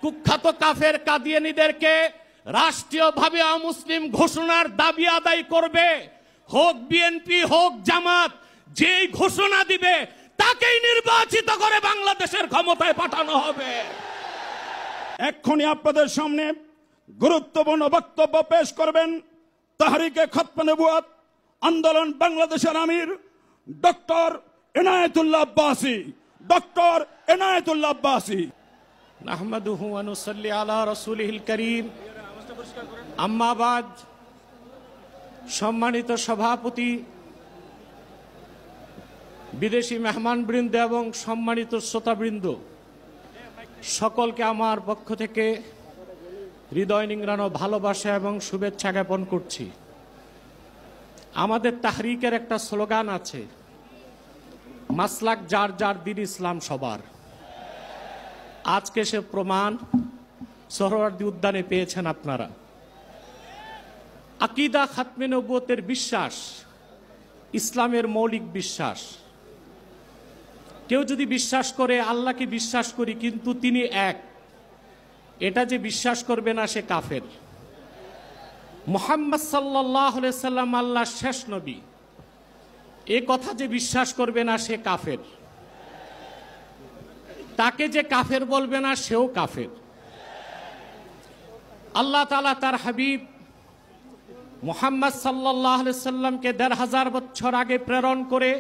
কুখ্যাত কাফের কাদিয়ানীদেরকে রাষ্ট্রীয়ভাবে অমুসলিম ঘোষণার দাবি আদায় করবে, হোক বিএনপি হোক জামাত, যেই ঘোষণা দিবে তাকেই নির্বাচিত করে বাংলাদেশের ক্ষমতায় পাঠানো হবে। এক্ষুনি আপনাদের সামনে গুরুত্বপূর্ণ বক্তব্য পেশ করবেন তাহরিকে খতমে নবুয়ত আন্দোলন বাংলাদেশের আমির ডক্টর এনায়েতুল্লাহ আব্বাসী। ডক্টর এনায়েতুল্লাহ আব্বাসী। নাহমাদুহু ওয়া নুসাল্লি আলা রাসূলিহিল কারীম, আম্মা বাদ। সম্মানিত সভাপতি, বিদেশি মেহমানবৃন্দ এবং সম্মানিত শ্রোতাবৃন্দ, সকলকে আমার পক্ষ থেকে হৃদয় নিংড়ানো ভালোবাসা এবং শুভেচ্ছা জ্ঞাপন করছি। আমাদের তাহরিকের একটা স্লোগান আছে, মাসলাক যার যার, দিন ইসলাম সবার। আজকে সে প্রমাণ সোহরাওয়ার্দী উদ্যানে পেয়েছেন আপনারা। আকীদা খাতমে নবুয়তের বিশ্বাস ইসলামের মৌলিক বিশ্বাস। কেউ যদি বিশ্বাস করে আল্লাহকে বিশ্বাস করি কিন্তু তিনি এক, এটা যে বিশ্বাস করবে না সে কাফের। মুহাম্মদ সাল্লাল্লাহু আলাইহি সাল্লাম আল্লাহর শেষ নবী, এ কথা যে বিশ্বাস করবে না সে কাফের। তাকে যে কাফের বলবে না সেও কাফের। আল্লাহ তাআলা তার হাবিব মুহাম্মদ সাল্লাল্লাহু আলাইহি সাল্লামকে ১৫০০ বছর আগে প্রেরণ করে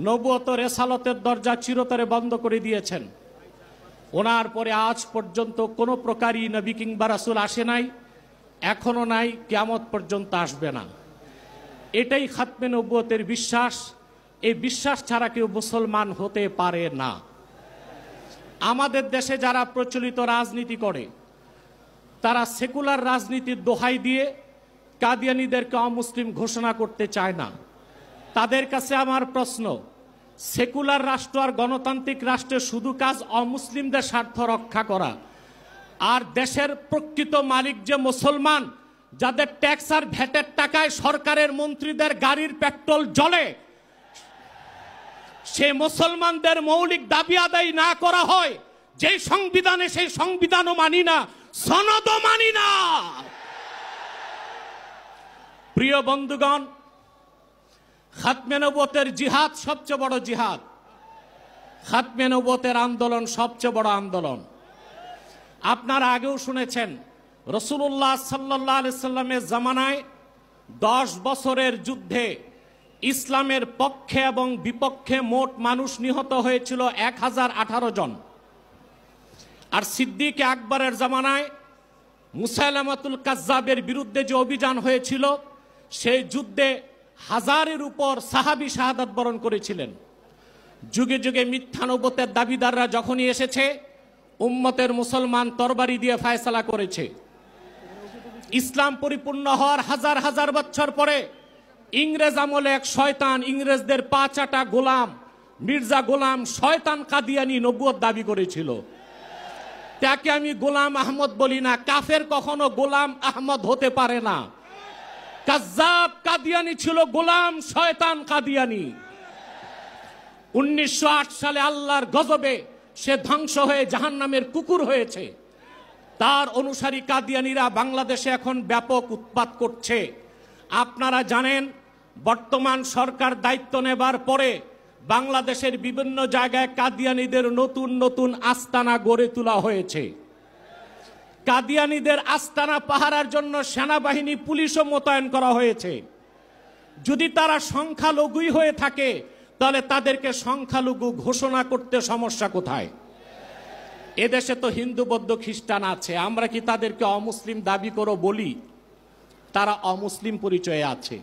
নবুয়ত রেসালতের দরজা চিরতরে বন্ধ করে দিয়েছেন। ওনার পরে আজ পর্যন্ত কোনো প্রকারই নবী কিংবা রাসূল আসে নাই, এখনো নাই, কিয়ামত পর্যন্ত আসবে না। এটাই খাতমে নবুয়তের বিশ্বাস। এই বিশ্বাস ছাড়া কেউ মুসলমান হতে পারে না। আমাদের দেশে যারা প্রচলিত রাজনীতি করে তারা সেকুলার রাজনীতির দোহাই দিয়ে কাদিয়ানীদেরকে অমুসলিম ঘোষণা করতে চায় না। তাদের কাছে আমার প্রশ্ন, সেকুলার রাষ্ট্র আর গণতান্ত্রিক রাষ্ট্রের শুধু কাজ অমুসলিমদের স্বার্থ রক্ষা করা, আর দেশের প্রকৃত মালিক যে মুসলমান, যাদের ট্যাক্স আর ভ্যাটের টাকায় সরকারের মন্ত্রীদের গাড়ির পেট্রোল জ্বলে, সেই মুসলমানদের মৌলিক দাবি আদায় না করা হয় যেই সংবিধানে, সেই সংবিধানও মানি না, সনদও মানি না। প্রিয় বন্ধুগণ, খাতমে নবুয়তের জিহাদ সবচেয়ে বড় জিহাদ। খাতমে নবুয়তের আন্দোলন সবচেয়ে বড় আন্দোলন। আপনারা আগেও শুনেছেন, রাসূলুল্লাহ সাল্লাল্লাহু আলাইহি সাল্লামের জামানায় 10 বছরের যুদ্ধে ইসলামের পক্ষে এবং বিপক্ষে মোট মানুষ নিহত হয়েছিল 1018 জন। আর সিদ্দিক আকবরের জামানায় মুসাইলামাতুল কাজ্জাবের বিরুদ্ধে যে অভিযান হয়েছিল, সেই যুদ্ধে 1000-এর উপর সাহাবী শাহাদাত বরণ করেছিলেন। যুগে যুগে মিথ্যা নবুয়তের দাবিদাররা যখনই এসেছে, উম্মতের মুসলমান তরবারি দিয়ে ফায়সালা করেছে। ইসলাম পরিপূর্ণ হওয়ার হাজার হাজার বছর পরে ইংরেজ আমলে এক শয়তান, ইংরেজদের পা চাটা গোলাম মির্জা গোলাম শয়তান কাদিয়ানী নবুয়ত দাবি করেছিল। তাকে আমি গোলাম আহমদ বলি না, কাফের কখনো গোলাম আহমদ হতে পারে না। কাজ্জাব কাদিয়ানী ছিল গোলাম শয়তান কাদিয়ানী। 1908 সালে আল্লাহর গজবে সে ধ্বংস হয়ে জাহান্নামের কুকুর হয়েছে। তার অনুসারী কাদিয়ানীরা বাংলাদেশে এখন ব্যাপক উৎপাত করছে। আপনারা জানেন, বর্তমান সরকার দায়িত্ব নেবার পরে বাংলাদেশের বিভিন্ন জায়গায় কাদিয়ানীদের নতুন নতুন আস্তানা গড়ে তোলা হয়েছে। কাদিয়ানীদের আস্তানা পাহারার জন্য সেনাবাহিনী, পুলিশও মোতায়েন করা হয়েছে। যদি তারা সংখ্যালঘুই হয়ে থাকে তাহলে তাদেরকে সংখ্যালঘু ঘোষণা করতে সমস্যা কোথায়? এদেশে তো হিন্দু, বৌদ্ধ, খ্রিস্টান আছে, আমরা কি তাদেরকে অমুসলিম দাবি করো বলি? তারা অমুসলিম পরিচয়ে আছে।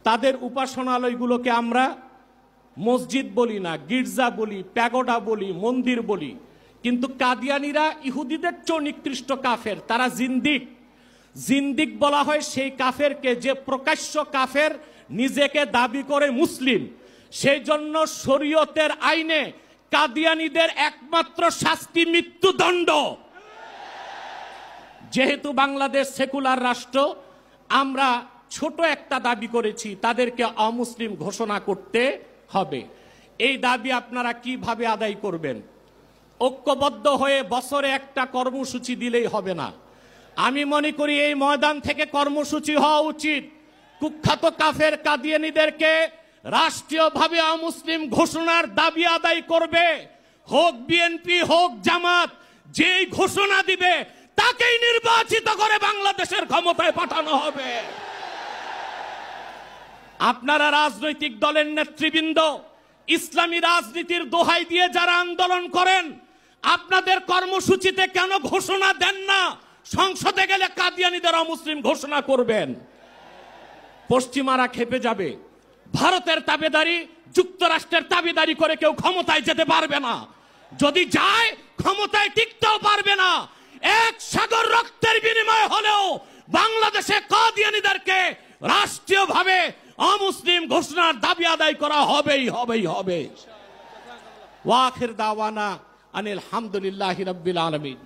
তাদের উপাসনালয়গুলোকে আমরা মসজিদ বলি না, গির্জা বলি, প্যাগোডা বলি, মন্দির বলি। কিন্তু কাদিয়ানীরা ইহুদিদের চেয়ে নিকৃষ্ট কাফের, তারা জিন্দিক। জিন্দিক বলা হয় সেই কাফেরকে যে প্রকাশ্য কাফের, নিজেকে দাবি করে মুসলিম। সেই জন্য শরীয়তের আইনে কাদিয়ানীদের একমাত্র শাস্তি মৃত্যুদণ্ড। যেহেতু বাংলাদেশ সেকুলার রাষ্ট্র, আমরা ছোট একটা দাবি করেছি, তাদেরকে অমুসলিম ঘোষণা করতে হবে। এই দাবি আপনারা কিভাবে আদায় করবেন? ঐক্যবদ্ধ হয়ে বছরে একটা কর্মসূচি দিলেই হবে না। আমি মনে করি এই ময়দান থেকে কর্মসূচি হওয়া উচিত। কুখ্যাত কাফের কাদিয়ানীদেরকে রাষ্ট্রীয়ভাবে অমুসলিম ঘোষণার দাবি আদায় করবে, হোক বিএনপি হোক জামাত, যেই ঘোষণা দিবে তাকেই নির্বাচিত করে বাংলাদেশের ক্ষমতায় পাঠানো হবে। আপনারা রাজনৈতিক দলের নেতৃবৃন্দ ইসলামী রাজনীতির দোহাই দিয়ে যারা আন্দোলন করেন, আপনাদের কর্মসূচিতে কেন ঘোষণা দেন না? সংসদে গেলে কাদিয়ানীদের অমুসলিম ঘোষণা করবেন। পশ্চিমারা খেপে যাবে। ভারতের তাবেদারি, যুক্তরাষ্ট্রের তাবেদারি করে কেউ ক্ষমতায় যেতে পারবে না। যদি যায় ক্ষমতায় টিকতেও পারবে না। এক সাগর রক্তের বিনিময় হলেও বাংলাদেশে কাদিয়ানীদেরকে রাষ্ট্রীয়ভাবে অমুসলিম ঘোষণার দাবি আদায় করা হবেই হবে। ওয়া আখির দাওয়ানা আনিল হামদুলিল্লাহি রাব্বিল আলামিন।